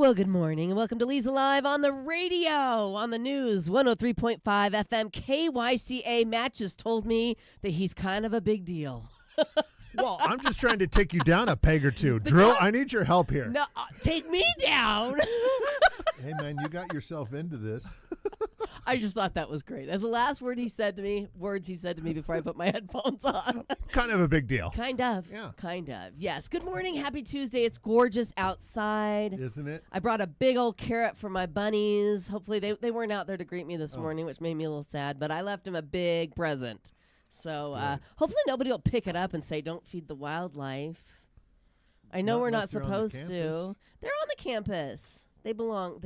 Well, good morning and welcome to Leza Live on the radio, on the news, 103.5 FM KYCA. Matt just told me that he's kind of a big deal. Well, I'm just trying to take you down a peg or two. Drew, I need your help here. No, take me down. Hey, man, you got yourself into this. I just thought that was great. That's the last words he said to me before I put my headphones on. Kind of a big deal. Kind of. Yeah. Kind of. Yes. Good morning. Happy Tuesday. It's gorgeous outside. Isn't it? I brought a big old carrot for my bunnies. Hopefully they weren't out there to greet me this morning, which made me a little sad, but I left them a big present. So hopefully nobody will pick it up and say, don't feed the wildlife. I know we're not supposed to. They're on the campus. They belong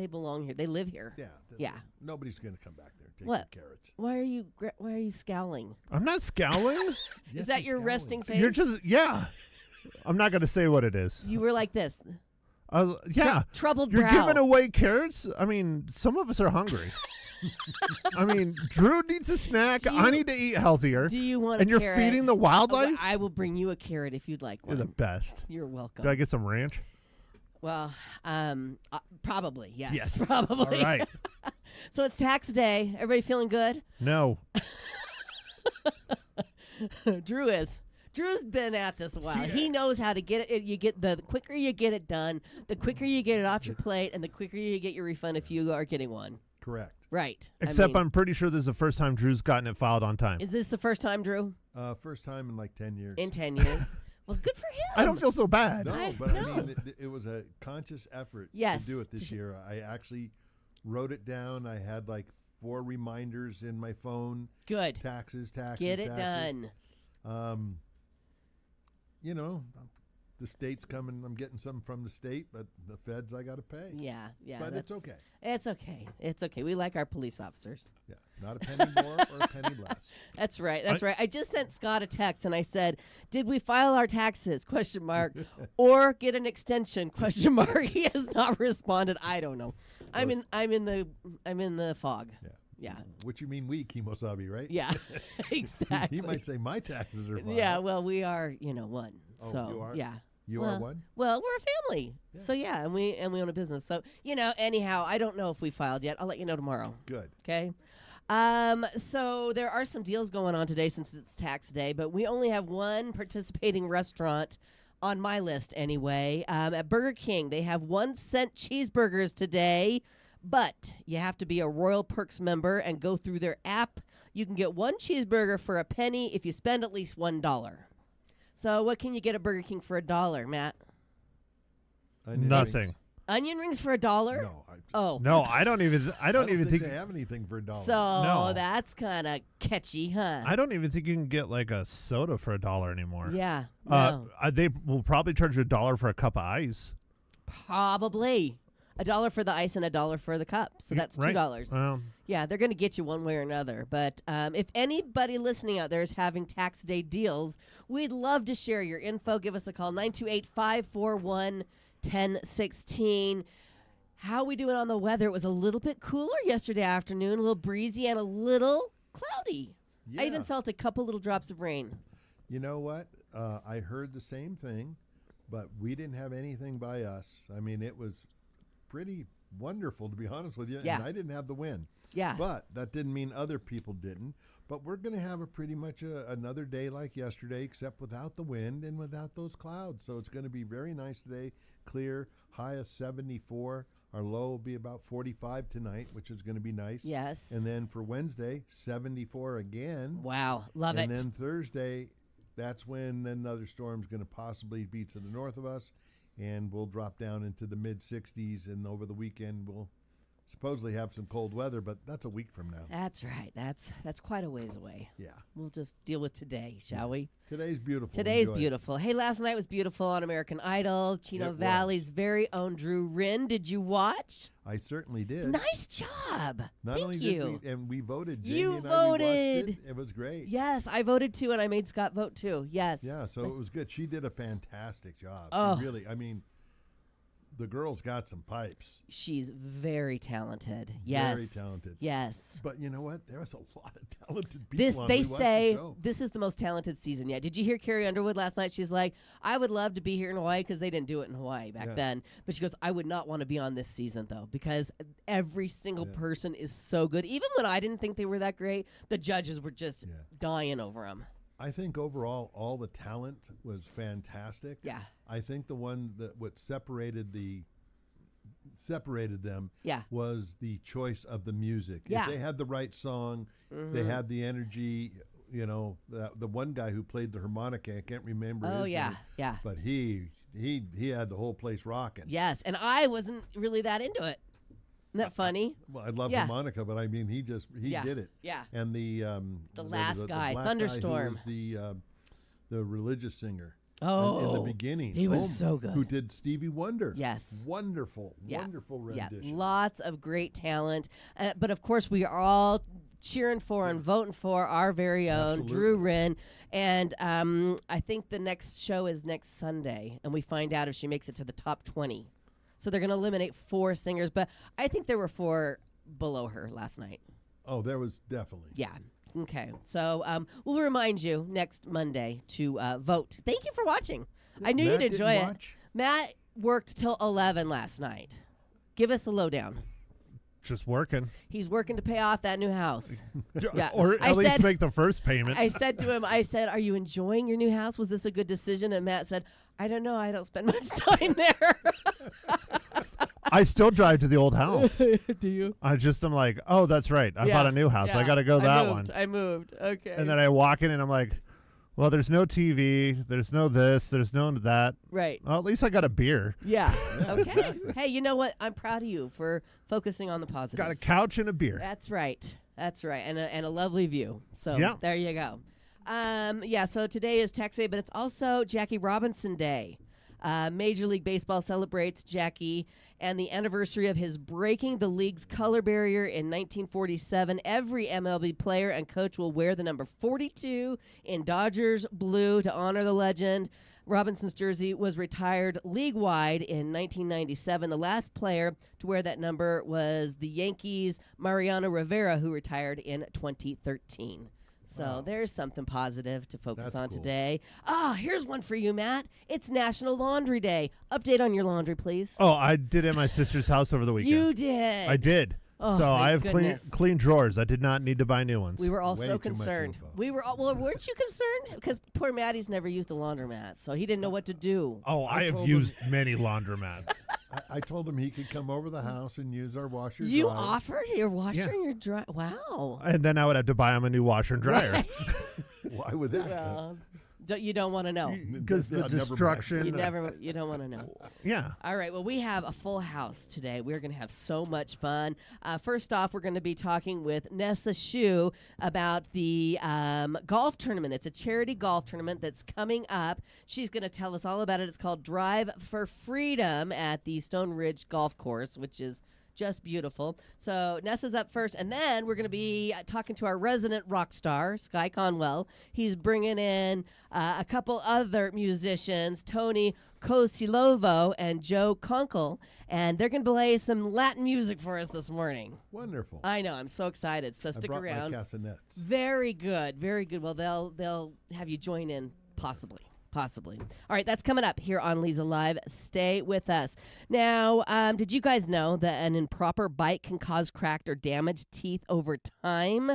here. They live here. Yeah. Nobody's going to come back there and take What? your carrots. Why are you scowling? I'm not scowling. Yes, Is that he's your scowling. resting face? You're just, yeah. I'm not going to say what it is. You were like this. Yeah. Troubled You're brow. giving away carrots? I mean, some of us are hungry. I mean, Drew needs a snack. I need to eat healthier. Do you want And a you're carrot? feeding the wildlife? I will bring you a carrot if you'd like You're one. the best. You're welcome. Do I get some ranch? Well, probably, yes. Yes. Probably. All right. So it's tax day. Everybody feeling good? No. Drew is. Drew's been at this a while. He knows how to get it. The quicker you get it done, the quicker you get it off your plate, and the quicker you get your refund if you are getting one. Correct. Right. Except I'm pretty sure this is the first time Drew's gotten it filed on time. Is this the first time, Drew? First time in like 10 years. In 10 years? Well, good for him. I don't feel so bad. No, I but know. I mean, it was a conscious effort Yes. to do it this year. I actually wrote it down. I had like 4 reminders in my phone. Good. Taxes. Get it done. You know, the state's coming. I'm getting some from the state, but the feds I got to pay. Yeah. But it's okay. It's okay. It's okay. We like our police officers. Yeah. Not a penny more or a penny less. That's right. That's right. I just sent Scott a text and I said, "Did we file our taxes?" ? Or get an extension ? He has not responded. I don't know. I'm in the fog. Yeah. Yeah. What you mean we, Kimosabi, right? Yeah. Exactly. He might say my taxes are fine. Yeah, well, we are, one. Oh, so, you are? yeah. You well, are one? Well, we're a family. Yeah. So yeah, and we own a business. So, anyhow, I don't know if we filed yet. I'll let you know tomorrow. Good. Okay. So there are some deals going on today since it's tax day, but we only have one participating restaurant on my list anyway. At Burger King, they have 1-cent cheeseburgers today, but you have to be a Royal Perks member and go through their app. You can get one cheeseburger for a penny if you spend at least $1. So what can you get at Burger King for $1, Matt? Onion Nothing. rings. Onion rings for $1? No. Oh. No, I don't even think they have anything for $1. So No. that's kind of catchy, huh? I don't even think you can get like a soda for $1 anymore. Yeah. No. They will probably charge you $1 for a cup of ice. Probably. $1 for the ice and $1 for the cup. So that's $2. Right. Well, Yeah, they're going to get you one way or another. But if anybody listening out there is having tax day deals, we'd love to share your info. Give us a call, 928-541-1016. How we doing on the weather? It was a little bit cooler yesterday afternoon, a little breezy and a little cloudy. Yeah. I even felt a couple little drops of rain. You know what? I heard the same thing, but we didn't have anything by us. I mean, it was pretty wonderful, to be honest with you. Yeah. And I didn't have the wind. Yeah. But that didn't mean other people didn't. But we're going to have pretty much another day like yesterday, except without the wind and without those clouds. So it's going to be very nice today, clear, high of 74. Our low will be about 45 tonight, which is going to be nice. Yes. And then for Wednesday, 74 again. Wow. Love and it. then Thursday, that's when another storm's going to possibly be to the north of us, and we'll drop down into the mid-60s, and over the weekend we'll supposedly have some cold weather, but that's a week from now. That's right. That's quite a ways away. Yeah. We'll just deal with today, shall we? Today's beautiful. Today's Enjoy it. beautiful. Hey, last night was beautiful on American Idol. Chino It Valley's was. very own Drew Rinn. Did you watch? I certainly did. Nice job. Not Thank only you. did we, and we voted. Jamie You and I, we watched voted. it. It was great. Yes, I voted too, and I made Scott vote too. Yes. Yeah, so it was good. She did a fantastic job. Oh. She really, I mean, the girl's got some pipes. She's very talented. Yes. Very talented. Yes. But you know what? There's a lot of talented people. This on they We Watch the say Show. this is the most talented season yet. Did you hear Carrie Underwood last night? She's like, I would love to be here in Hawaii because they didn't do it in Hawaii back Yeah. then. But she goes, I would not want to be on this season though because every single person is so good. Even when I didn't think they were that great, the judges were just dying over them. I think overall, all the talent was fantastic. Yeah. I think the one that what separated them Yeah. was the choice of the music. Yeah. If they had the right song, they had the energy. You know, the one guy who played the harmonica, I can't remember Oh his yeah, name, yeah. but he had the whole place rocking. Yes, and I wasn't really that into it. Isn't that funny? Well, I love Yeah. harmonica, but I mean, he Yeah. did it. Yeah. And the last guy, black Thunderstorm. guy who was the religious singer. Oh, in the beginning, he was so good. Who did Stevie Wonder? Yes. wonderful Yeah. rendition. Yeah, lots of great talent. But of course, we are all cheering for and voting for our very own Absolutely. Drew Wren. And I think the next show is next Sunday, and we find out if she makes it to the top 20. So they're going to eliminate 4 singers, but I think there were 4 below her last night. Oh, there was definitely. Yeah. Okay. So we'll remind you next Monday to vote. Thank you for watching. I knew Matt you'd didn't enjoy it. watch? Matt worked till 11 last night. Give us a lowdown. Just working. He's working to pay off that new house. Yeah. Or I at least said- make the first payment. I said to him, are you enjoying your new house? Was this a good decision? And Matt said, I don't know. I don't spend much time there. I still drive to the old house. Do you? I'm like, oh, that's right. I bought a new house. I got to go that one. I moved. Okay. And then I walk in and I'm like, well, there's no TV. There's no this. There's no that. Right. Well, at least I got a beer. Yeah. Okay. Hey, you know what? I'm proud of you for focusing on the positives. Got a couch and a beer. That's right. That's right. And a lovely view. So Yeah. there you go. So today is tax day, but it's also Jackie Robinson Day. Major League Baseball celebrates Jackie and the anniversary of his breaking the league's color barrier in 1947. Every MLB player and coach will wear the number 42 in Dodgers blue to honor the legend. Robinson's jersey was retired league-wide in 1997. The last player to wear that number was the Yankees' Mariano Rivera, who retired in 2013. So there's something positive to focus That's on cool. today. Here's one for you, Matt. It's National Laundry Day. Update on your laundry, please. Oh, I did it at my sister's house over the weekend. You did. I did. Oh, so thank I have goodness. clean drawers. I did not need to buy new ones. We were all Way so too much concerned. info. We were all, well, weren't you concerned? Because poor Maddie's never used a laundromat, so he didn't know what to do. Oh, I have told used many laundromats. I told him he could come over the house and use our washer. You dryer. offered your washer Yeah. and your dryer. Wow. And then I would have to buy him a new washer and dryer. Right. Why would that? Well, you don't want to know. Because Yeah, the never mind. destruction. You don't want to know. Yeah. All right. Well, we have a full house today. We're going to have so much fun. First off, we're going to be talking with Nessa Shu about the golf tournament. It's a charity golf tournament that's coming up. She's going to tell us all about it. It's called Drive for Freedom at the Stone Ridge Golf Course, which is just beautiful. So Nessa's up first, and then we're going to be talking to our resident rock star, Sky Conwell. He's bringing in a couple other musicians, Tony Kosilovo and Joe Kunkel, and they're going to play some Latin music for us this morning. Wonderful. I know, I'm so excited. So I stick brought around. my castanets. Very good, very good. Well, they'll have you join in possibly. All right, that's coming up here on Leza Live. Stay with us. Now, did you guys know that an improper bite can cause cracked or damaged teeth over time?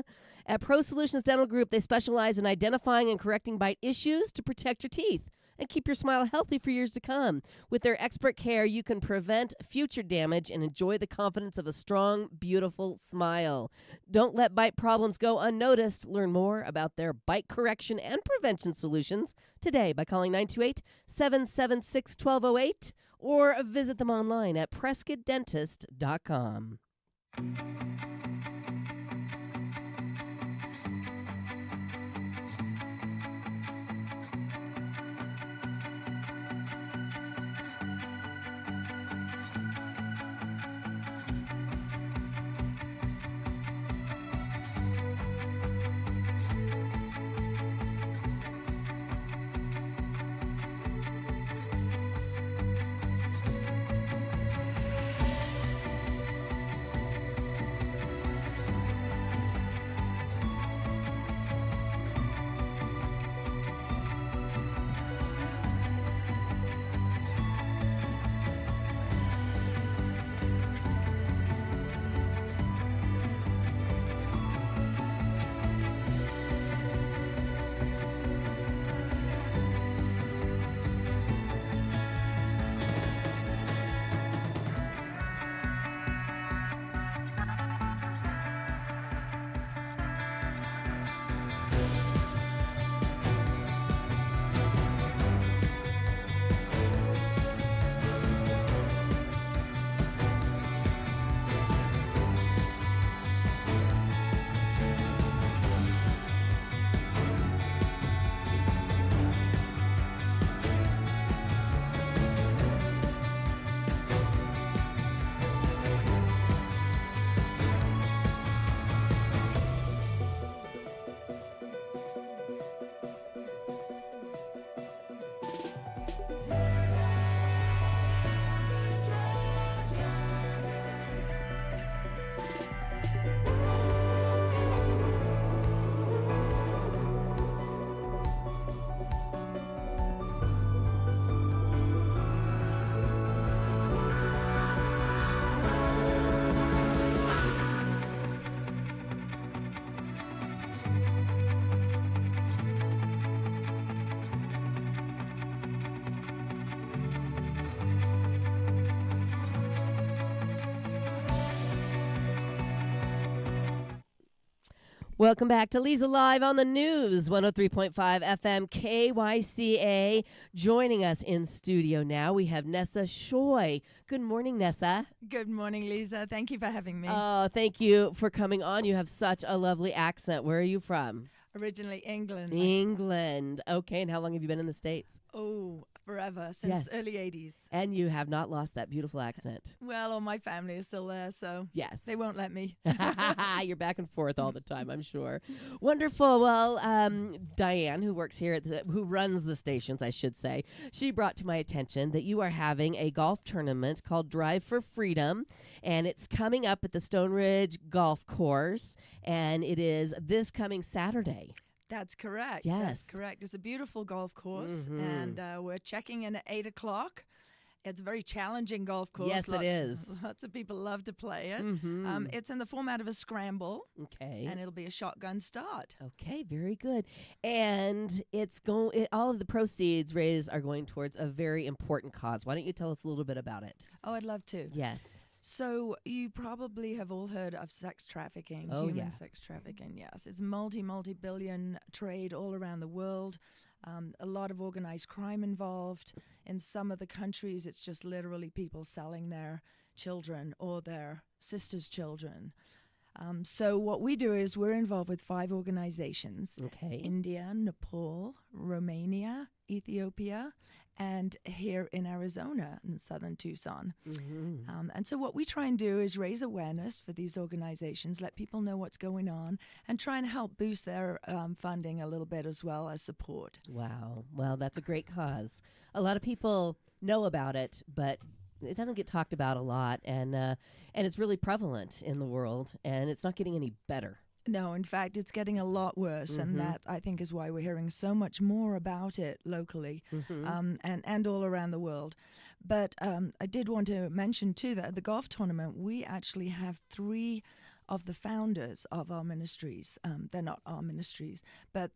At Pro Solutions Dental Group, they specialize in identifying and correcting bite issues to protect your teeth and keep your smile healthy for years to come. With their expert care, you can prevent future damage and enjoy the confidence of a strong, beautiful smile. Don't let bite problems go unnoticed. Learn more about their bite correction and prevention solutions today by calling 928-776-1208 or visit them online at PrescottDentist.com. Welcome back to Leza Live on the News, 103.5 FM KYCA. Joining us in studio now, we have Nessa Shoy. Good morning, Nessa. Good morning, Leza. Thank you for having me. Oh, thank you for coming on. You have such a lovely accent. Where are you from? Originally England. England. Okay, and how long have you been in the States? Oh, forever, since Yes. early 80s. And you have not lost that beautiful accent. Well, all my family is still there, so Yes. they won't let me. You're back and forth all the time, I'm sure. Wonderful. Well, Diane, who works here, who runs the stations, I should say, she brought to my attention that you are having a golf tournament called Drive for Freedom, and it's coming up at the Stone Ridge Golf Course, and it is this coming Saturday. That's correct. Yes. That's correct. It's a beautiful golf course, Mhm. and we're checking in at 8 o'clock. It's a very challenging golf course. Yes, it is. Lots of people love to play it. Mm-hmm. It's in the format of a scramble, Okay. and it'll be a shotgun start. Okay, very good. And all of the proceeds raised are going towards a very important cause. Why don't you tell us a little bit about it? Oh, I'd love to. Yes. So you probably have all heard of sex trafficking, Oh, human yeah. sex trafficking. Yes, it's multi-billion trade all around the world. A lot of organized crime involved. In some of the countries, it's just literally people selling their children or their sisters' children. So what we do is we're involved with 5 organizations: Okay. India, Nepal, Romania, Ethiopia, and here in Arizona, in southern Tucson. Mm-hmm. And so what we try and do is raise awareness for these organizations, let people know what's going on, and try and help boost their funding a little bit as well as support. Wow. Well, that's a great cause. A lot of people know about it, but it doesn't get talked about a lot, and it's really prevalent in the world, and it's not getting any better. No, in fact, it's getting a lot worse, and that, I think, is why we're hearing so much more about it locally and all around the world. But I did want to mention, too, that at the golf tournament, we actually have 3 of the founders of our ministries. They're not our ministries, but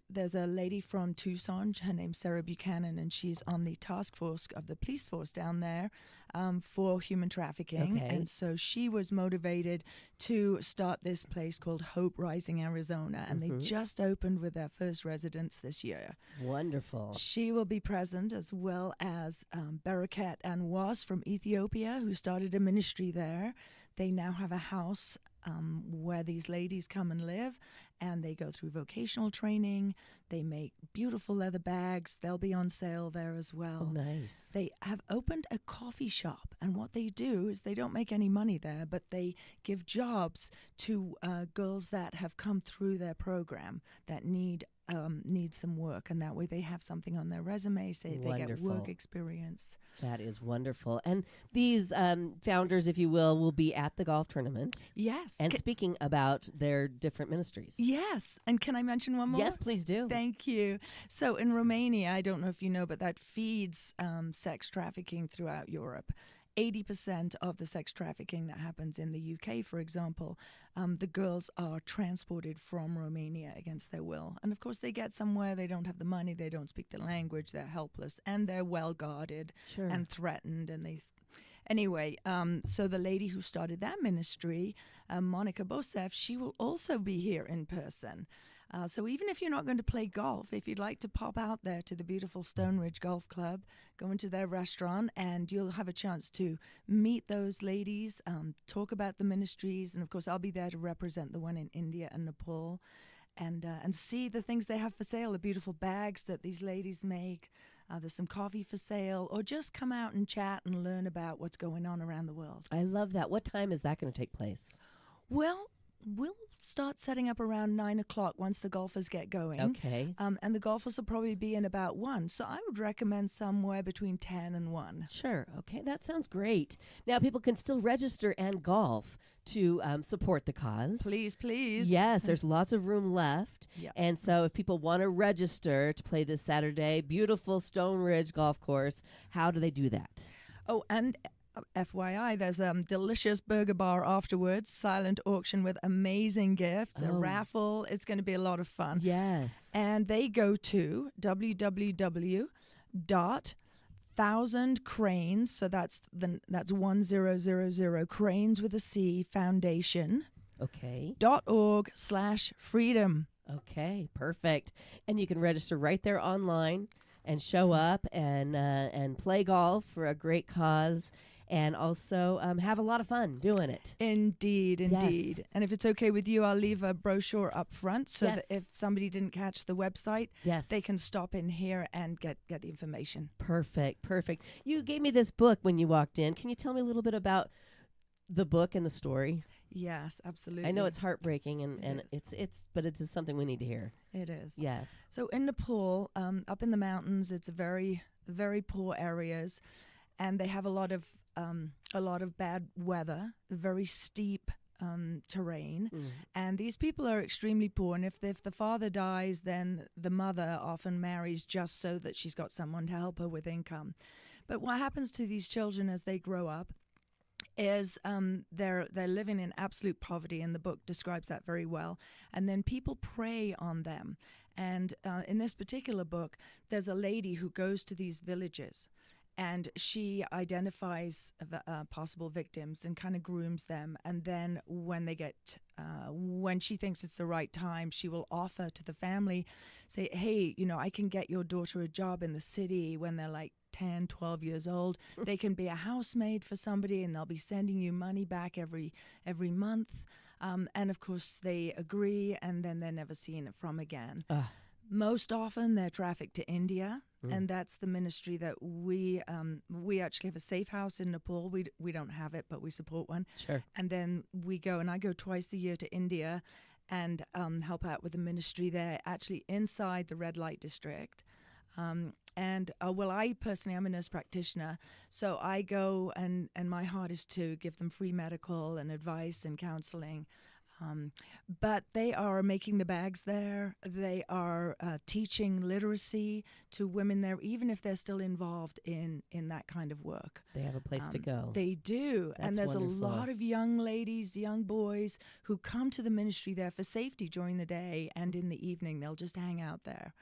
there's a lady from Tucson. Her name's Sarah Buchanan, and she's on the task force of the police force down there for human trafficking. Okay. And so she was motivated to start this place called Hope Rising Arizona, and they just opened with their first residents this year. Wonderful. She will be present, as well as Barakat Anwas from Ethiopia, who started a ministry there. They now have a house where these ladies come and live, and they go through vocational training. They make beautiful leather bags. They'll be on sale there as well. Oh, nice. They have opened a coffee shop, and what they do is they don't make any money there, but they give jobs to girls that have come through their program that need some work, and that way they have something on their resume, say they get Wonderful. work experience. That is wonderful. And these founders, if you will be at the golf tournament. Yes. And speaking about their different ministries. Yes. And can I mention one more? Yes, please do. Thank you. So in Romania, I don't know if you know, but that feeds sex trafficking throughout Europe. 80% of the sex trafficking that happens in the UK, for example, the girls are transported from Romania against their will. And of course, they get somewhere, they don't have the money, they don't speak the language, they're helpless, and they're well guarded Sure. and threatened. And anyway, so the lady who started that ministry, Monica Bosef, she will also be here in person. So even if you're not going to play golf, if you'd like to pop out there to the beautiful Stone Ridge Golf Club, go into their restaurant, and you'll have a chance to meet those ladies, talk about the ministries, and of course I'll be there to represent the one in India and Nepal, and see the things they have for sale, the beautiful bags that these ladies make. There's some coffee for sale, or just come out and chat and learn about what's going on around the world. I love that. What time is that going to take place? Well, we'll start setting up around 9 o'clock once the golfers get going. Okay. And the golfers will probably be in about 1. So I would recommend somewhere between 10 and 1. Sure. Okay, that sounds great. Now, people can still register and golf to support the cause. Please, please. Yes, there's lots of room left. Yes. And so if people want to register to play this Saturday, beautiful Stone Ridge Golf Course, how do they do that? Oh, and FYI, there's a delicious burger bar afterwards, silent auction with amazing gifts, a Oh. raffle. It's going to be a lot of fun. Yes. And they go to www.1000cranes, so that's 1000 cranes with a C foundation. Okay. .org/freedom. Okay, perfect. And you can register right there online and show up and play golf for a great cause, and also have a lot of fun doing it. Indeed, Yes. indeed. And if it's okay with you, I'll leave a brochure up front so that Yes. if somebody didn't catch the website, Yes. they can stop in here and get the information. Perfect, perfect. You gave me this book when you walked in. Can you tell me a little bit about the book and the story? Yes, absolutely. I know it's heartbreaking, and It but it is something we need to hear. It is. Yes. So in Nepal, up in the mountains, it's a very, very poor areas, and they have a lot of bad weather, very steep terrain, and these people are extremely poor. And if the father dies, then the mother often marries just so that she's got someone to help her with income. But what happens to these children as they grow up is they're living in absolute poverty, and the book describes that very well. And then people prey on them. And in this particular book, there's a lady who goes to these villages, and she identifies possible victims and kind of grooms them. And then when she thinks it's the right time, she will offer to the family, say, hey, I can get your daughter a job in the city when they're like 10, 12 years old. They can be a housemaid for somebody, and they'll be sending you money back every month. And of course, they agree, and then they're never seen from again. Most often, they're trafficked to India, and that's the ministry that we actually have a safe house in Nepal. We don't have it, but we support one. Sure. And then we go, and I go twice a year to India and help out with the ministry there, actually inside the red light district. I personally, I'm a nurse practitioner, so I go and my heart is to give them free medical and advice and counseling. But they are making the bags there. They are teaching literacy to women there, even if they're still involved in that kind of work. They have a place to go. They do. That's and there's wonderful. a lot of young ladies, young boys who come to the ministry there for safety during the day, and in the evening they'll just hang out there.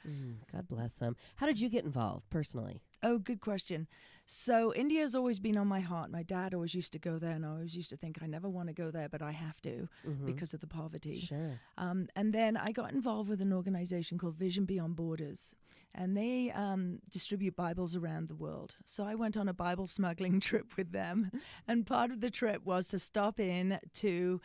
God bless them. How did you get involved personally? Oh, good question. So India's always been on my heart. My dad always used to go there, and I always used to think I never want to go there, but I have to because of the poverty. Sure. And then I got involved with an organization called Vision Beyond Borders, and they distribute Bibles around the world. So I went on a Bible smuggling trip with them, and part of the trip was to stop in to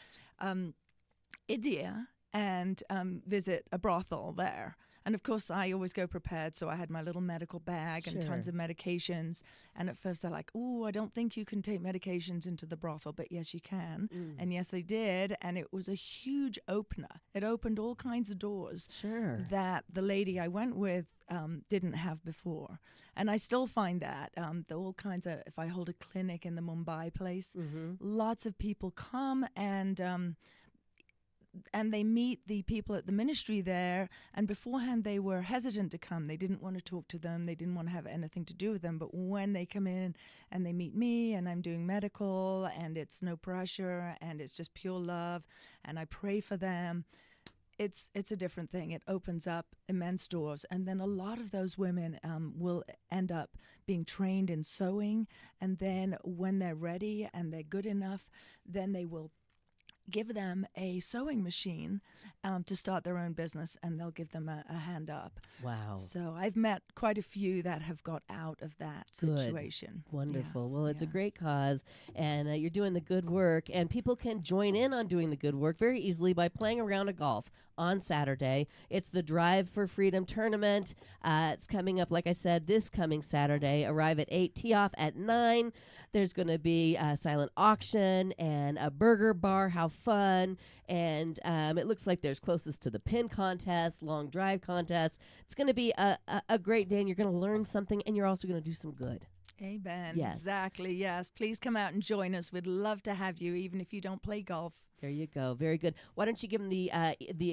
India and visit a brothel there. And of course, I always go prepared, so I had my little medical bag and tons of medications. And at first, they're like, "Oh, I don't think you can take medications into the brothel," but yes, you can. And yes, they did. And it was a huge opener. It opened all kinds of doors that the lady I went with didn't have before. And I still find that all kinds of, if I hold a clinic in the Mumbai place, lots of people come and they meet the people at the ministry there, and beforehand they were hesitant to come. They didn't want to talk to them. They didn't want to have anything to do with them. But when they come in and they meet me, and I'm doing medical, and it's no pressure, and it's just pure love, and I pray for them, it's a different thing. It opens up immense doors. And then a lot of those women will end up being trained in sewing, and then when they're ready and they're good enough, then they will give them a sewing machine to start their own business, and they'll give them a hand up. Wow. So I've met quite a few that have got out of that situation. Wonderful. Yes, Well, it's a yeah. great cause, and you're doing the good work, and people can join in on doing the good work very easily by playing a round of golf on Saturday. It's the Drive for Freedom tournament. It's coming up, like I said, this coming Saturday. Arrive at 8, tee off at 9. There's going to be a silent auction and a burger bar. How fun. And it looks like there's closest to the pin contest, long drive contest. It's going to be a great day, and you're going to learn something, and you're also going to do some good. Amen. Yes. Exactly. Yes. Please come out and join us. We'd love to have you, even if you don't play golf. There you go. Very good. Why don't you give them the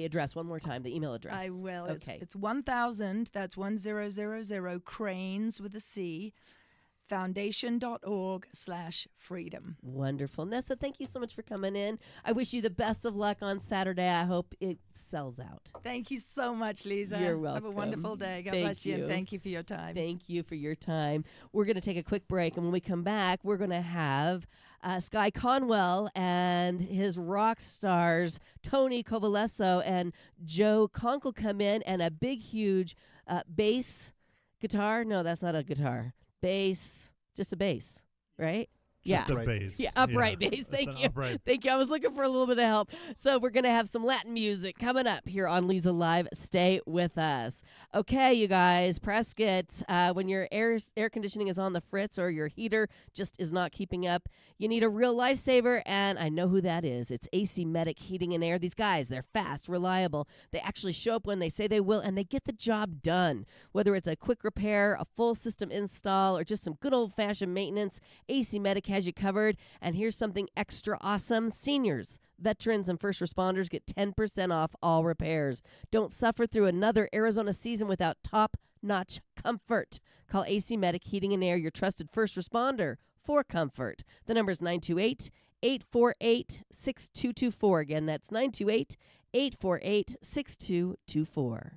address one more time, the email address? I will. Okay. It's 1000. That's 1000 Cranes with a C. Foundation.org/freedom. Wonderful. Nessa, thank you so much for coming in. I wish you the best of luck on Saturday. I hope it sells out. Thank you so much, Leza. You're Have welcome. a wonderful day. God Thank bless you, you. and thank you for your time. Thank you for your time. We're going to take a quick break, and when we come back, we're going to have Sky Conwell and his rock stars Tony Covalesso and Joe Conkle come in, and a big, huge bass guitar. No, that's not a guitar. Bass, just a bass, right? Just yeah. a bass. Yeah, upright bass. It's Thank an you. upright. Thank you. I was looking for a little bit of help. So we're going to have some Latin music coming up here on Leza Live. Stay with us. Okay, you guys, Prescott, when your air conditioning is on the fritz or your heater just is not keeping up, you need a real lifesaver, and I know who that is. It's AC Medic Heating and Air. These guys, they're fast, reliable. They actually show up when they say they will, and they get the job done. Whether it's a quick repair, a full system install, or just some good old-fashioned maintenance, AC Medic has you covered. And here's something extra awesome. Seniors, veterans, and first responders get 10% off all repairs. Don't suffer through another Arizona season without top-notch comfort. Call AC Medic Heating and Air, your trusted first responder, for comfort. The number is 928-848-6224. Again, that's 928-848-6224.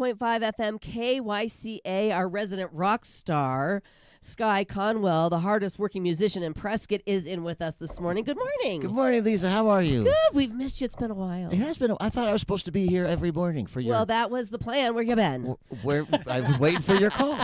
.5 FM KYCA, our resident rock star, Sky Conwell, the hardest working musician in Prescott, is in with us this morning. Good morning. Good morning, Leza. How are you? Good. We've missed you. It's been a while. It has been. I thought I was supposed to be here every morning for your. Well, that was the plan. Where you been? Where I was waiting for your call.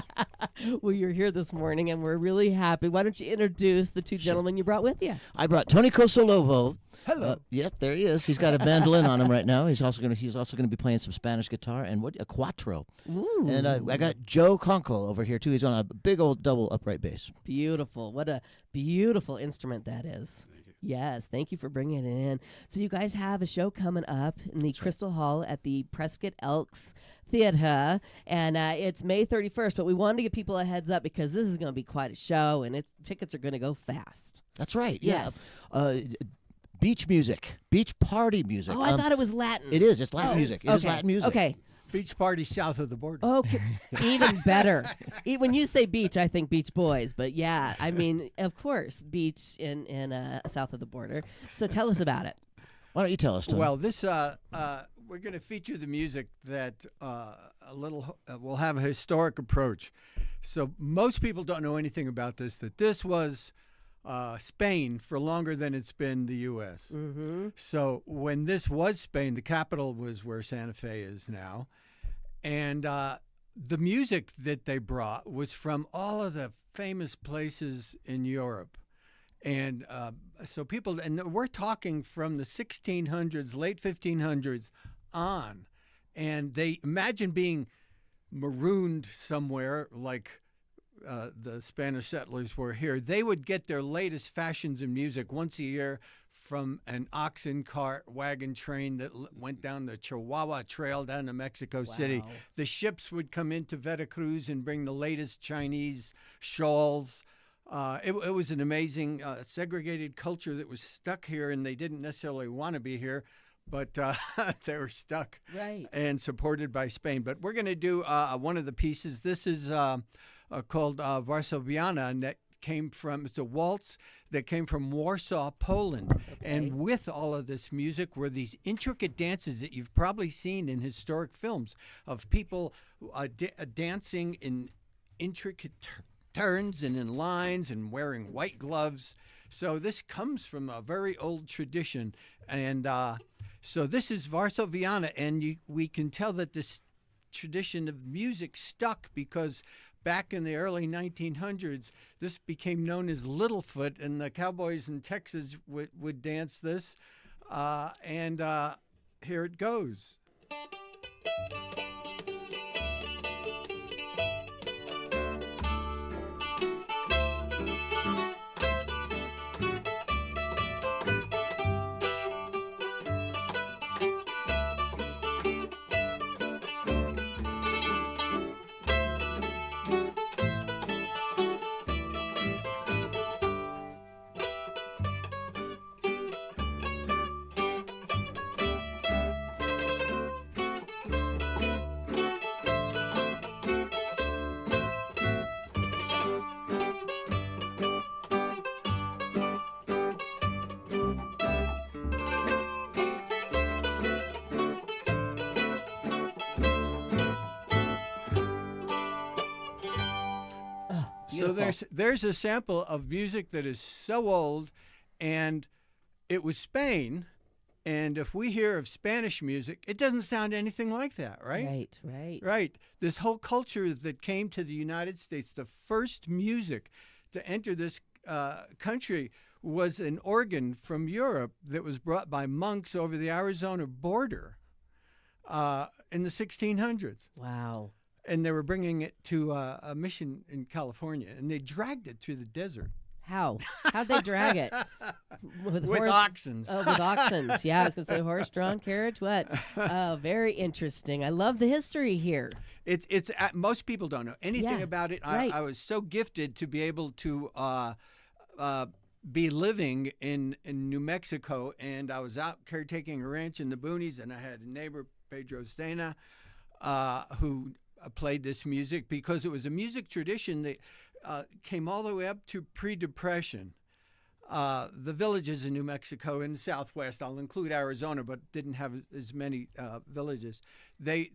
Well, you're here this morning, and we're really happy. Why don't you introduce the two gentlemen you brought with you? I brought Tony Kosolovo. Hello. Yep, there he is. He's got a mandolin on him right now. He's also gonna be playing some Spanish guitar and a quattro. Ooh. And I got Joe Conkle over here too. He's on a big old double upright bass. Beautiful. What a beautiful instrument that is. Yes, thank you for bringing it in. So you guys have a show coming up in the Crystal Hall at the Prescott Elks Theater, and it's May 31st, but we wanted to give people a heads up because this is going to be quite a show, and tickets are going to go fast. That's right. Yes. Yeah. Beach music, beach party music. Oh, I thought it was Latin. It is. It's Latin music. It is okay. Latin music. Okay. Beach party south of the border. Okay, even better. When you say beach, I think Beach Boys, but yeah, I mean, of course, beach in south of the border. So tell us about it. Why don't you tell us, Tony? Well, this we're going to feature the music that will have a historic approach. So most people don't know anything about this. That this was Spain for longer than it's been the U.S. Mm-hmm. So when this was Spain, the capital was where Santa Fe is now. And the music that they brought was from all of the famous places in Europe. And so people, and we're talking from the 1600s, late 1500s on, and they imagine being marooned somewhere like the Spanish settlers were here. They would get their latest fashions in music once a year from an oxen cart wagon train that went down the Chihuahua Trail down to Mexico City. Wow. The ships would come into Veracruz and bring the latest Chinese shawls. It was an amazing segregated culture that was stuck here, and they didn't necessarily want to be here, but they were stuck Right. and supported by Spain. But we're going to do one of the pieces. This is called Varsoviana, and that came from, it's a waltz that came from Warsaw, Poland. And with all of this music were these intricate dances that you've probably seen in historic films of people dancing in intricate turns and in lines and wearing white gloves. So this comes from a very old tradition. And so this is Varsoviana, and we can tell that this tradition of music stuck because back in the early 1900s, this became known as Littlefoot, and the cowboys in Texas would dance this. And here it goes. So there's a sample of music that is so old, and it was Spain. And if we hear of Spanish music, it doesn't sound anything like that, right? Right, right. Right. This whole culture that came to the United States, the first music to enter this country was an organ from Europe that was brought by monks over the Arizona border in the 1600s. Wow. And they were bringing it to a mission in California, and they dragged it through the desert. How? How'd they drag it? With oxen. Oh, with oxens. Yeah, I was going to say horse-drawn carriage. What? Oh, very interesting. I love the history here. It's most people don't know anything Yeah, about it. right. I was so gifted to be able to be living in New Mexico, and I was out caretaking a ranch in the boonies, and I had a neighbor, Pedro Stena, who played this music because it was a music tradition that came all the way up to pre-Depression. The villages in New Mexico in the Southwest, I'll include Arizona, but didn't have as many villages. They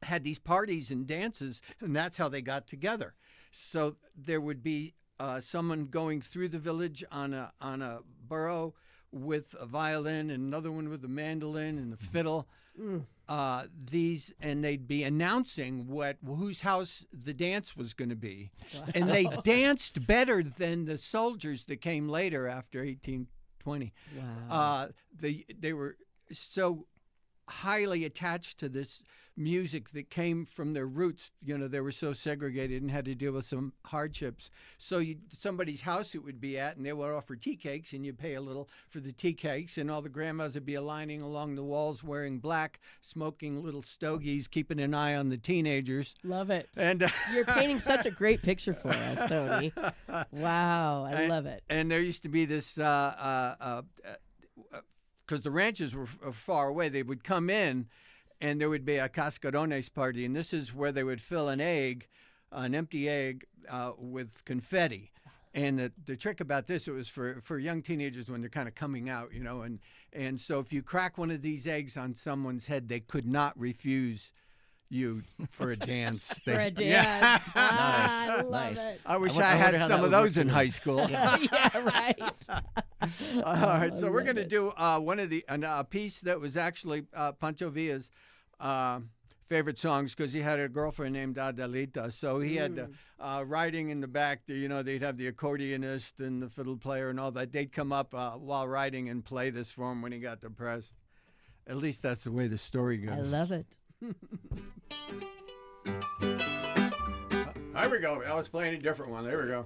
had these parties and dances, and that's how they got together. So there would be someone going through the village on a burro with a violin, and another one with a mandolin and a fiddle. And they'd be announcing whose house the dance was going to be. And they danced better than the soldiers that came later after 1820. Wow. They were so highly attached to this music that came from their roots. You know, they were so segregated and had to deal with some hardships. So somebody's house it would be at, and they would offer tea cakes, and you pay a little for the tea cakes, and all the grandmas would be aligning along the walls wearing black, smoking little stogies, keeping an eye on the teenagers. Love it. And You're painting such a great picture for us, Tony. Wow, I love it. And there used to be this because the ranches were far away, they would come in and there would be a cascarones party. And this is where they would fill an empty egg with confetti. And the trick about this, it was for young teenagers when they're kind of coming out, you know. And so if you crack one of these eggs on someone's head, they could not refuse you for a dance. For a dance. Yeah. I love Nice. it. I wish I I wonder had how some that of would work those in today. high school. Yeah, right. All right, so we're love going to it. do one of a piece that was actually Pancho Villa's favorite songs because he had a girlfriend named Adelita. So he had riding in the back. They'd have the accordionist and the fiddle player and all that. They'd come up while riding and play this for him when he got depressed. At least that's the way the story goes. I love it. There we go. I was playing a different one. There we go.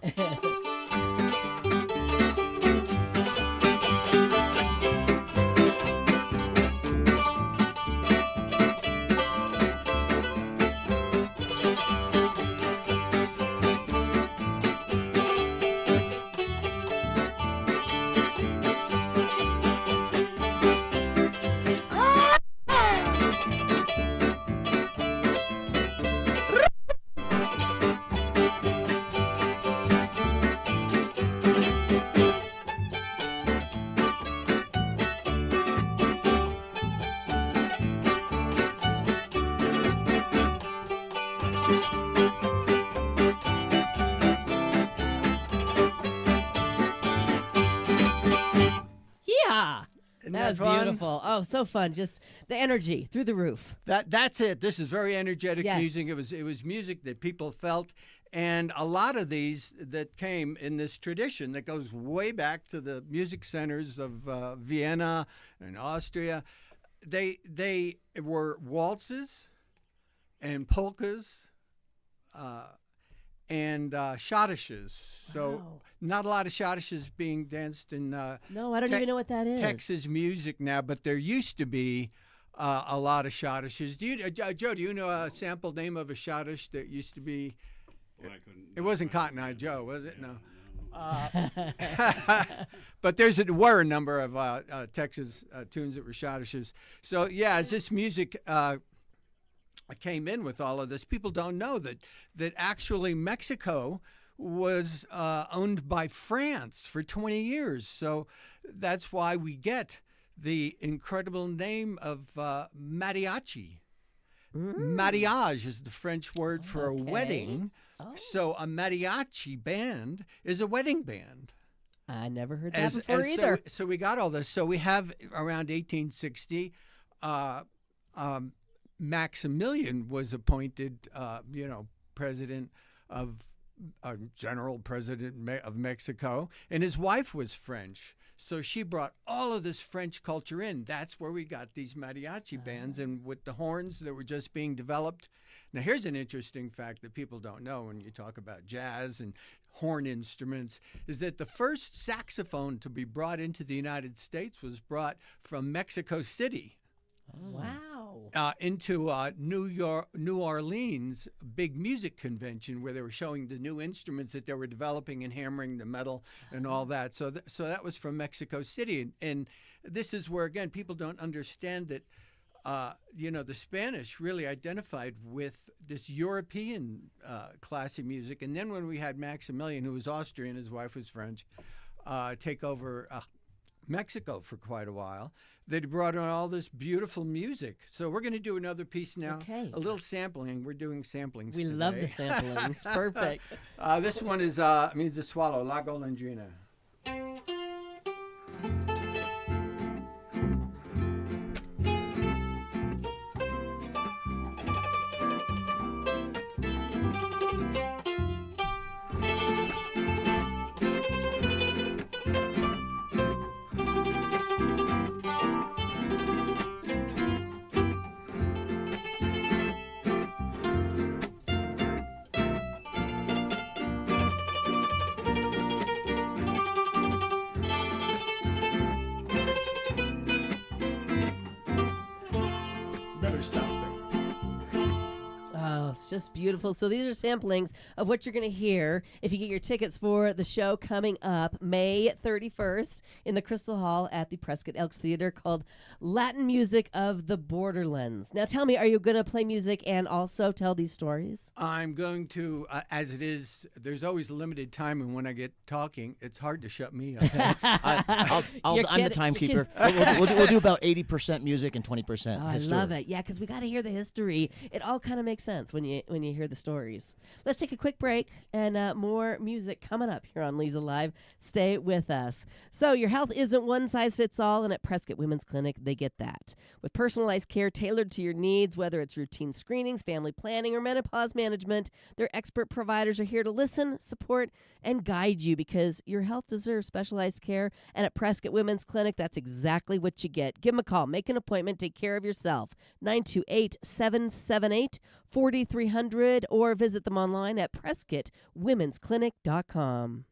Yeah. Isn't That was fun? beautiful. Oh, so fun. Just the energy through the roof. That's it. This is very energetic Yes. music. It was music that people felt, and a lot of these that came in this tradition that goes way back to the music centers of Vienna and Austria. They were waltzes and polkas and schottisches. So Wow. not a lot of schottisches being danced in No, I don't even know what that is. Texas music now, but there used to be a lot of schottisches. Joe, do you know a sample name of a schottisch that used to be? Well, I couldn't. It wasn't Cotton Eye Joe, was it? No. But were a number of Texas tunes that were schottisches. So yeah, as this music came in with all of this, people don't know that actually Mexico was owned by France for 20 years. So that's why we get the incredible name of mariachi. Mariage is the French word for a Okay. wedding. Oh. So a mariachi band is a wedding band. I never heard that before either. So we got all this. So we have around 1860, Maximilian was appointed, president of general president of Mexico, and his wife was French. So she brought all of this French culture in. That's where we got these mariachi bands, and with the horns that were just being developed. Now, here's an interesting fact that people don't know when you talk about jazz and horn instruments, is that the first saxophone to be brought into the United States was brought from Mexico City. Wow. Into New Orleans big music convention where they were showing the new instruments that they were developing and hammering the metal and all that. So that was from Mexico City, and this is where again people don't understand that. The Spanish really identified with this European classy music, and then when we had Maximilian, who was Austrian, his wife was French, take over Mexico for quite a while, they brought on all this beautiful music. So we're going to do another piece now. Okay. A little sampling. We're doing samplings We today. love the samplings. Perfect. This one is means a swallow, La Golondrina. Better stop there. Oh, it's just beautiful. So these are samplings of what you're going to hear if you get your tickets for the show coming up May 31st in the Crystal Hall at the Prescott Elks Theater called Latin Music of the Borderlands. Now tell me, are you going to play music and also tell these stories? I'm going to, as it is, there's always limited time, and when I get talking, it's hard to shut me up. You're I'm the kidding. timekeeper. We'll do about 80% music and 20% Oh, I history. love it. Yeah, because we got to hear the history. It all kind of makes sense when you you hear the stories. Let's take a quick break, and more music coming up here on Leza Live. Stay with us. So your health isn't one size fits all, and at Prescott Women's Clinic, they get that. With personalized care tailored to your needs, whether it's routine screenings, family planning, or menopause management, their expert providers are here to listen, support, and guide you because your health deserves specialized care. And at Prescott Women's Clinic, that's exactly what you get. Give them a call. Make an appointment. Take care of yourself. 928-778-4300 or visit them online at PrescottWomen'sClinic.com.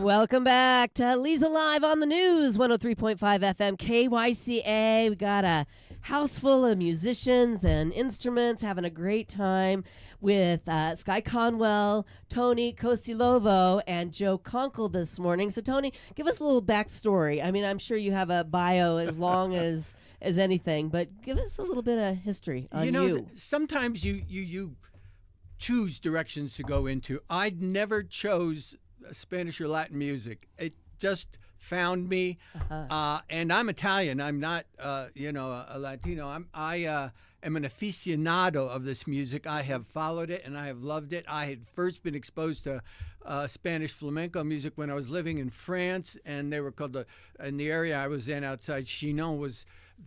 Welcome back to Leza Live on the News, 103.5 FM KYCA. We got a house full of musicians and instruments having a great time with Sky Conwell, Tony Kosilovo, and Joe Conkle this morning. So, Tony, give us a little backstory. I mean, I'm sure you have a bio as long as anything, but give us a little bit of history on you. Sometimes you choose directions to go into. I never chose Spanish or Latin music. It just found me, and I'm Italian. I'm not, a Latino. I am an aficionado of this music. I have followed it and I have loved it. I had first been exposed to Spanish flamenco music when I was living in France, and they were called in the area I was in outside Chinon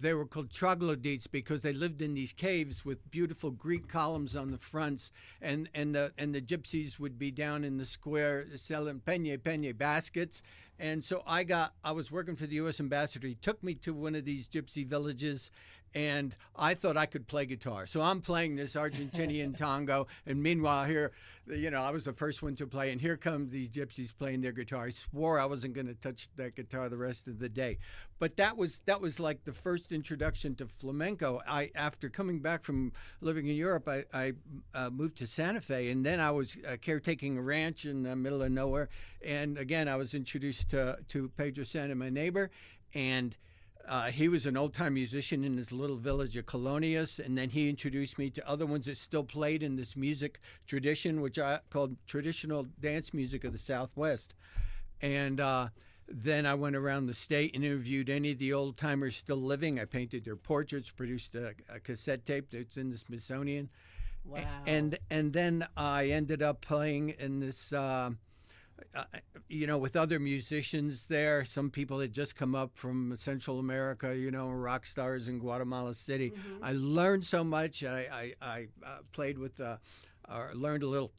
they were called troglodytes because they lived in these caves with beautiful Greek columns on the fronts, and the gypsies would be down in the square selling peña baskets. And so I was working for the U.S. ambassador. He took me to one of these gypsy villages, and I thought I could play guitar. So I'm playing this Argentinian tango, and meanwhile here, I was the first one to play, and here come these gypsies playing their guitar. I swore I wasn't going to touch that guitar the rest of the day. But that was like the first introduction to flamenco. After coming back from living in Europe, I moved to Santa Fe, and then I was caretaking a ranch in the middle of nowhere. And again, I was introduced to Pedro Santa, my neighbor, and he was an old-time musician in his little village of Colonias, and then he introduced me to other ones that still played in this music tradition, which I called traditional dance music of the Southwest. And then I went around the state and interviewed any of the old-timers still living. I painted their portraits, produced a cassette tape that's in the Smithsonian. Wow. And then I ended up playing in this with other musicians there, some people had just come up from Central America, rock stars in Guatemala City. I learned so much. I played with, or learned a little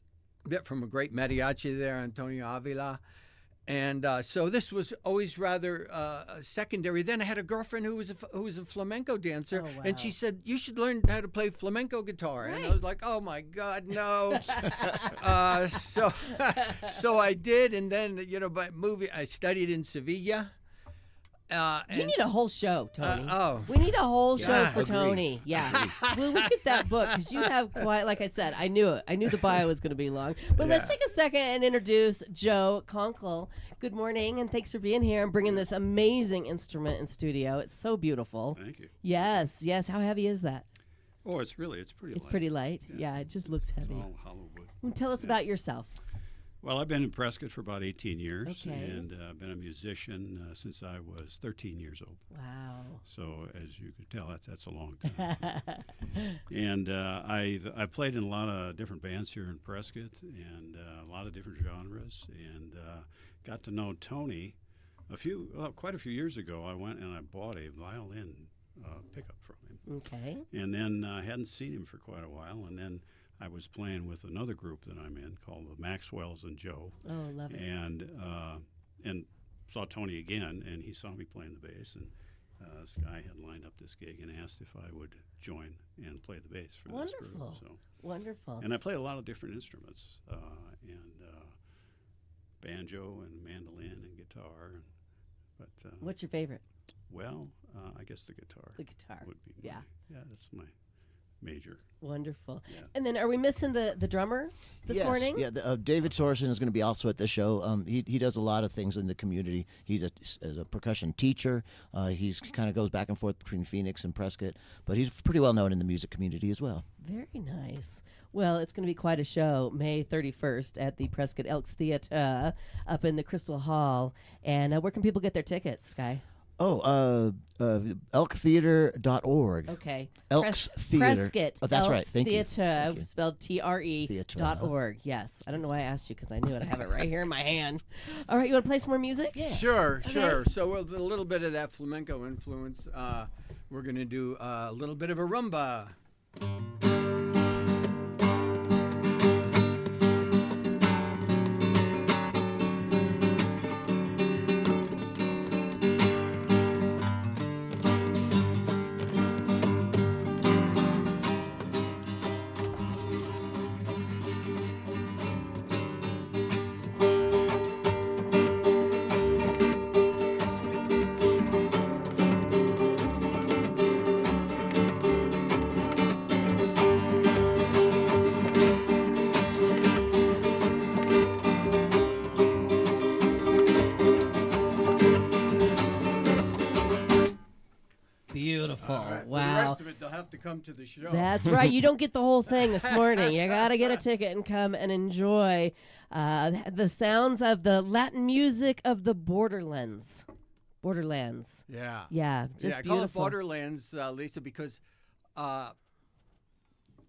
bit from a great mariachi there, Antonio Avila. And so this was always rather secondary. Then I had a girlfriend who was a flamenco dancer, Oh, wow. and she said, "You should learn how to play flamenco guitar." And I Right. was like, "Oh my God, no!" So I did, and then I studied in Sevilla. We And need a whole show, Tony. oh. We need a whole show Yeah, for agreed. Tony. Yeah. Well, look at that book because you have quite, like I said, I knew it. I knew the bio was going to be long. But let's Yeah. take a second and introduce Joe Conkle. Good morning, and thanks for being here and bringing this amazing instrument in studio. It's so beautiful. Thank you. Yes, yes. How heavy is that? Oh, it's pretty It's light. pretty light. Yeah, it just looks It's heavy. all hollow wood. Well, tell us about yourself. Well, I've been in Prescott for about 18 years Okay. and been a musician since I was 13 years old. Wow. So as you can tell, that's a long time. And I've played in a lot of different bands here in Prescott and a lot of different genres, and got to know Tony quite a few years ago. I went and I bought a violin pickup from him. Okay. And then I hadn't seen him for quite a while, and then I was playing with another group that I'm in called the Maxwells and Joe, Oh, love it. and saw Tony again, and he saw me playing the bass, and this guy had lined up this gig and asked if I would join and play the bass for this group. Wonderful. So, Wonderful. and I play a lot of different instruments, and banjo and mandolin and guitar, but What's your favorite? well, I guess the guitar. The guitar. would be Yeah. that's my major. Wonderful. Yeah. And then are we missing the drummer this Yes, morning? Yeah, David Sorensen is going to be also at the show. He does a lot of things in the community. He's as a percussion teacher. He's kind of goes back and forth between Phoenix and Prescott, but he's pretty well known in the music community as well. Very nice. Well, it's going to be quite a show, May 31st at the Prescott Elks Theater up in the Crystal Hall. And where can people get their tickets, Sky? Oh, elktheater.org. Okay. Elks Theater. Prescott. Oh, that's Elks right. Thank you. Theater, Thank you. spelled TRE Theater. .org. Yes. I don't know why I asked you because I knew it. I have it right here in my hand. All right. You want to play some more music? Yeah. Sure. So with a little bit of that flamenco influence, we're going to do a little bit of a rumba. Beautiful. For the Wow. rest of it, they'll have to come to the show. That's right. You don't get the whole thing this morning. You got to get a ticket and come and enjoy the sounds of the Latin music of the Borderlands. Yeah. Yeah, just I call it beautiful. Borderlands, Lisa, because all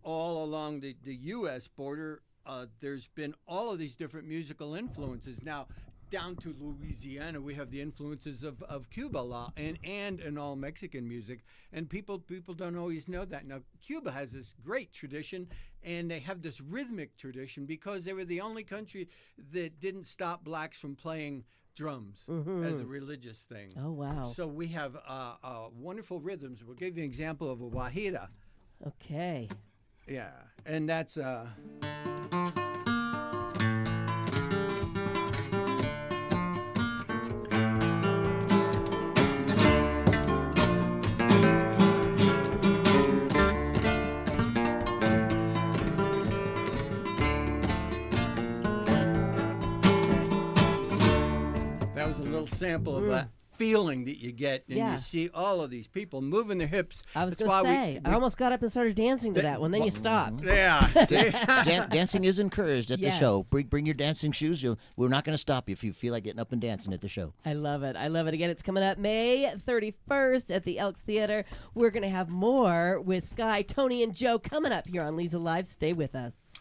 along the U.S. border, there's been all of these different musical influences. Now, down to Louisiana, we have the influences of Cuba and in all Mexican music, and people don't always know that. Now, Cuba has this great tradition, and they have this rhythmic tradition because they were the only country that didn't stop blacks from playing drums as a religious thing. Oh, wow. So we have wonderful rhythms. We'll give you an example of a guajira. Okay. Yeah, and that's that was a little sample of that feeling that you get, and Yeah. you see all of these people moving their hips. I was That's going to why say, I almost got up and started dancing to that one. Then you stopped. Yeah. Dancing is encouraged at the show. Yes. Bring your dancing shoes. We're not going to stop you if you feel like getting up and dancing at the show. I love it. I love it. Again, it's coming up May 31st at the Elks Theater. We're going to have more with Sky, Tony, and Joe coming up here on Leza Live. Stay with us.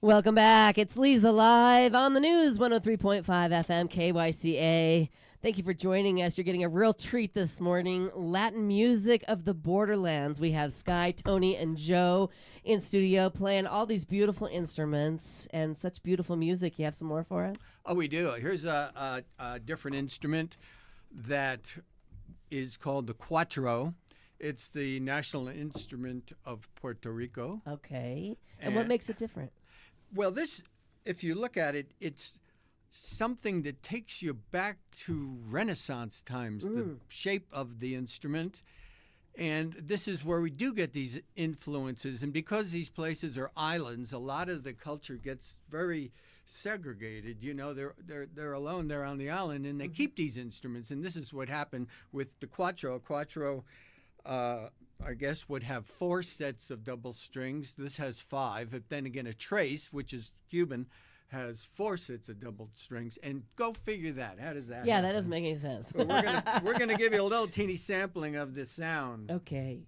Welcome back. It's Leza live on the news, 103.5 FM KYCA. Thank you for joining us. You're getting a real treat this morning. Latin music of the borderlands. We have Sky, Tony, and Joe in studio playing all these beautiful instruments and such beautiful music. You have some more for us? Oh, we do. Here's a different instrument that is called the cuatro. It's the national instrument of Puerto Rico. Okay. And what makes it different? Well, this, if you look at it, it's something that takes you back to Renaissance times, the shape of the instrument. And this is where we do get these influences. And because these places are islands, a lot of the culture gets very segregated. You know, they're alone, they're on the island, and they keep these instruments. And this is what happened with the cuatro. Cuatro, I guess, would have 4 sets of double strings. This has 5. But then again, a trace, which is Cuban, has 4 sets of double strings. And go figure that. How does that Yeah, happen? that doesn't make any sense. So we're gonna give you a little teeny sampling of this sound. Okay.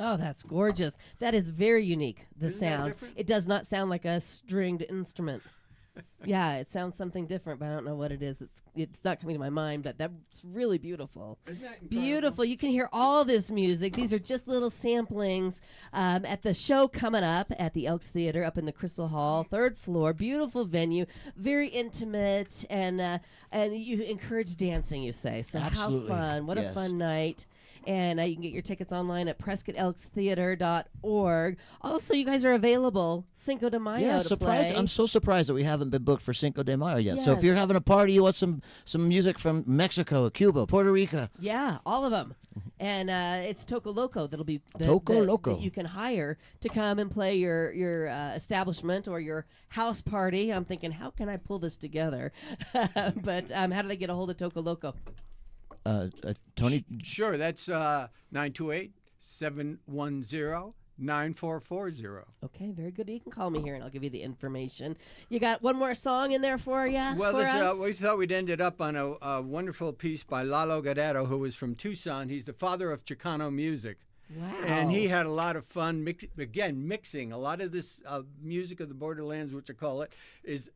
Oh, that's gorgeous. That is very unique, the Isn't that sound. different? It does not sound like a stringed instrument. Yeah, it sounds something different, but I don't know what it is. It's not coming to my mind, but that's really beautiful. Isn't that incredible? Beautiful. You can hear all this music. These are just little samplings at the show coming up at the Elks Theater up in the Crystal Hall, 3rd floor. Beautiful venue, very intimate, and you encourage dancing, you say. So Absolutely. how fun. What a Yes. fun night. And you can get your tickets online at PrescottElksTheater.org. Also, you guys are available Cinco de Mayo Yeah, to surprised. play. I'm so surprised that we haven't been booked for Cinco de Mayo yet. So if Yes. you're having a party, you want some music from Mexico, Cuba, Puerto Rico. Yeah, all of them. And it's Toco Loco that'll be Toco Loco. that you can hire to come and play your establishment or your house party. I'm thinking, how can I pull this together? But how do they get a hold of Toco Loco? Tony, Sure, that's 928-710-9440. Okay, very good. You can call me here and I'll give you the information. You got one more song in there for you? Well, for us? we thought we'd end it up on a wonderful piece by Lalo Guerrero, who is from Tucson. He's the father of Chicano music. Wow. And he had a lot of fun, mixing. A lot of this music of the borderlands, which I call it, is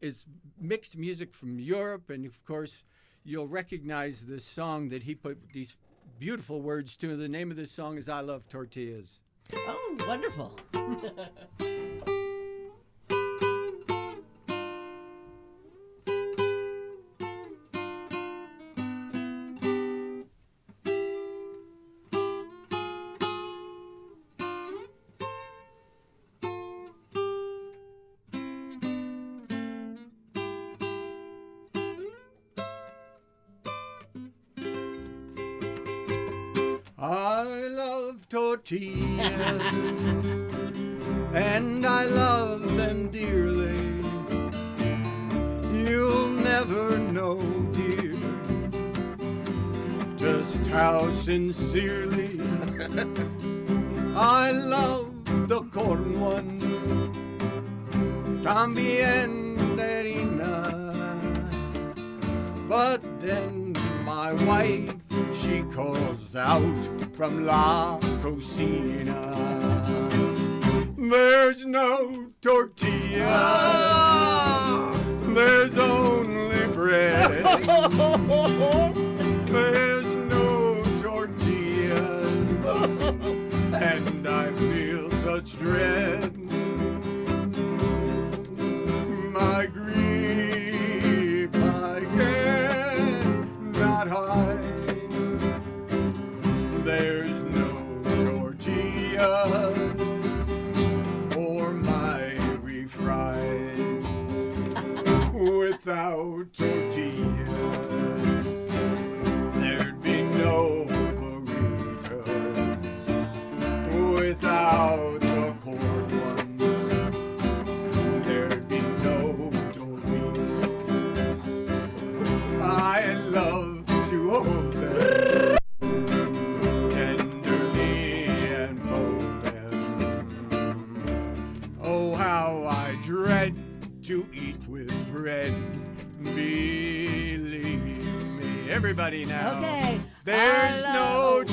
mixed music from Europe. And, of course, you'll recognize this song that he put these beautiful words to. The name of this song is I Love Tortillas. Oh, wonderful. I love tortillas, and I love them dearly. You'll never know, dear, just how sincerely I love the corn ones. También de harina, but then my wife, she calls out from la cocina, there's no tortilla, there's only bread. There's no tortilla, and I feel such dread. My grief I cannot not high. There's no tortillas for my refries. Without tortillas, there'd be no burritos. Without the corn ones, there'd be no Doritos. I love to hold them tenderly and fold them. Oh, how I dread to eat with bread. Believe me, everybody now. Okay. There's no Hello.